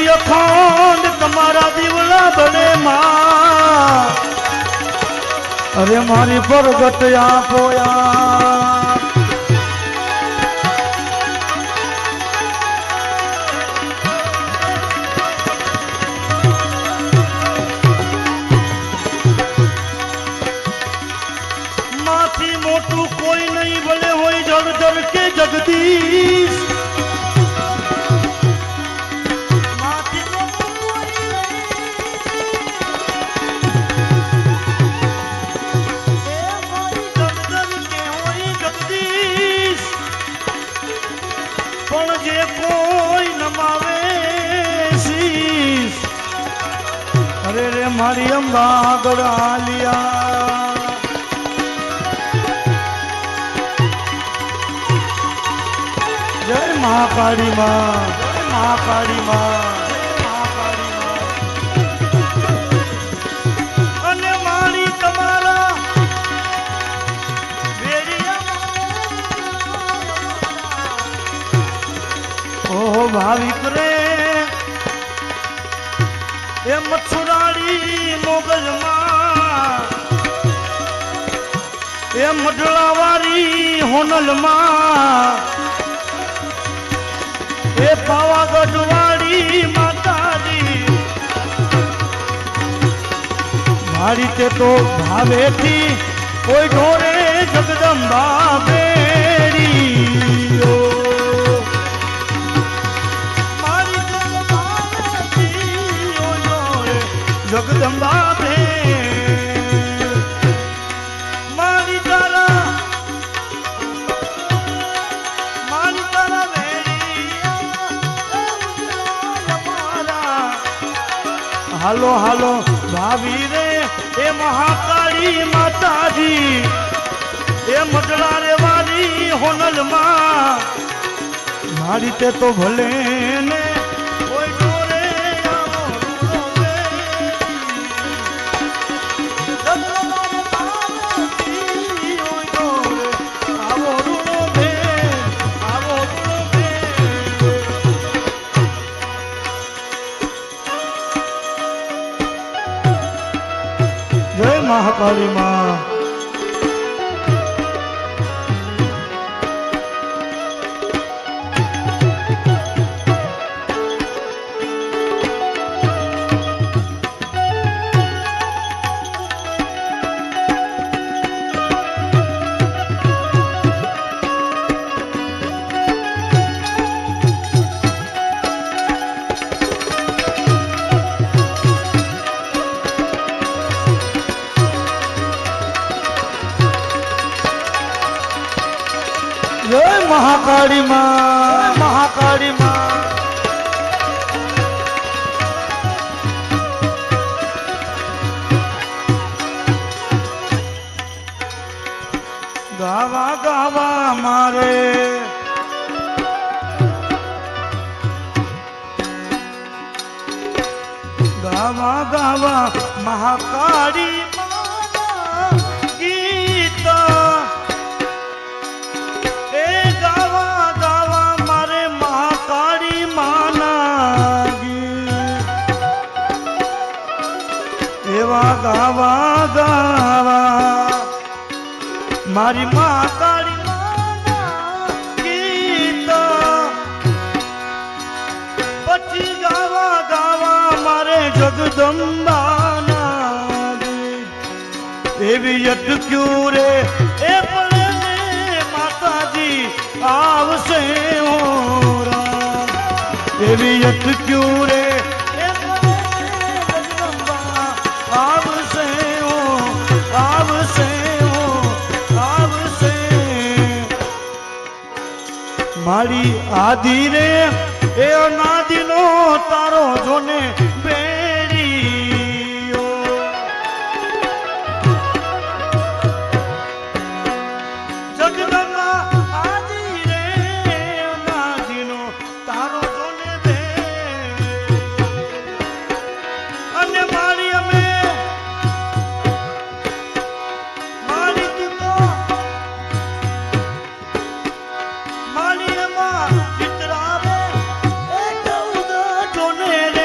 મારી અખંડ તમારા દીવડા બને માં અરે મારી પ્રગટ આપો યાર માથી મોટું કોઈ નહીં ભલે હોય જળધર કે જગદીશ મારી અંબા ગળાલિયા જય મહાકાળી માં જય મહાકાળી માં અને મારી તમારા ઓહો ભાવિક રે એ મથુરાડી મોગલમાં એ મઢલાવાળી હોનલમાં એ પાવાગઢવાળી માતાજી મારી તે તો ભાવેથી કોઈ ઢોરે જગદંબા બેડી જગદંબા બે મારી તારા હાલો હાલો ભાવી રે એ મહાકાળી માતાજી એ મડલા રે વાળી હોનલમાં મારી તે તો ભલે ને મહાકાળી માં જય મહાકાળી માં મહાકાળી માં ગાવા ગાવા મારે ગાવા ગાવા મહાકાળી ગાવા ગાવા મારી મહાકાળી માના ગીત પછી ગાવા ગાવા મારે જગદંબાના એવી અટક્યું રે એ પળે માતાજી આવશે ઓરા એવી અટક્યું રે મારી આદિ રે એ અનાદિનો તારો જોને બેડીઓ જગદંબા આદિ રે અનાદિનો તારો જોને અને મારી અમે મારી તું તો મારી ચિત્રા રે એ 14 જોને રે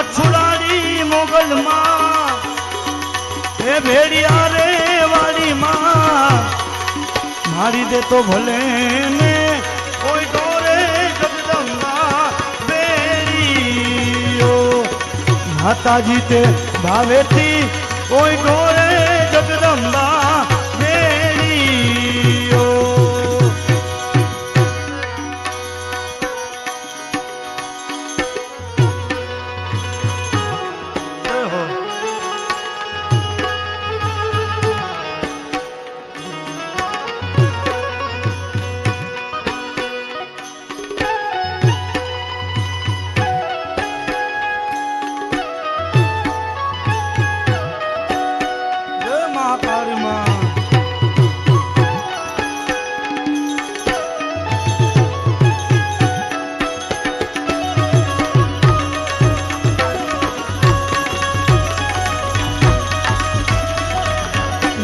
મચ્છુડાડી મોગલ માં એ ભેડિયા રે વાળી માં મારી દે તો ભલે ને કોઈ ડોરે જગદંબા બેડીઓ માતાજી તે ભાવેથી કોઈ ડોરે જગદંબા બેડીઓ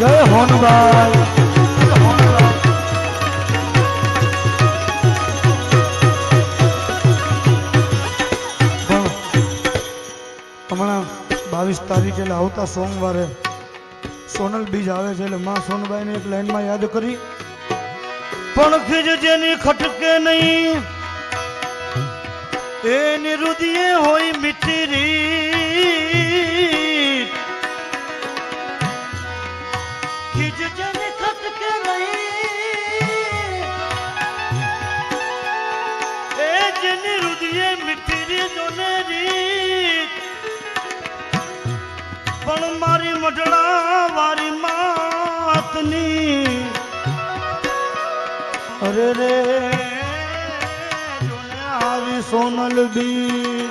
જય હોનભાઈ હમણાં 22 તારીખે એટલે આવતા સોમવારે સોનલ બીજ આવે છે એટલે માં સોનભાઈને એક લાઈનમાં યાદ કરી પણ ખીજ જેની ખટકે નહીં એની રુદિયે હોય મીઠી રીત ખીજ જેની ખટકે નહીં એ જેની રુદિયે મીઠી રીતોને રીત પણ મારી મઢડા વારી માતની અરે રે જોને આવી સોનલ બી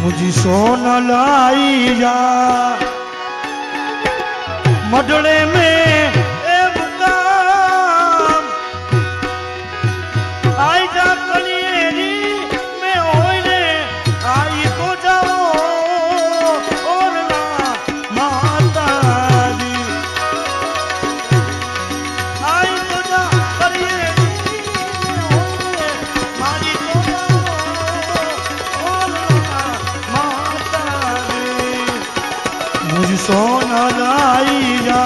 મુજી સોનલ आई जा मडड़े में ए मुकाम आई जा कलिएरी में होने आई तो जाओ और ना माता दी आई तो जा कलिएरी में होने मारी तो जाओ और ना माता दी मुझ सोना आई जा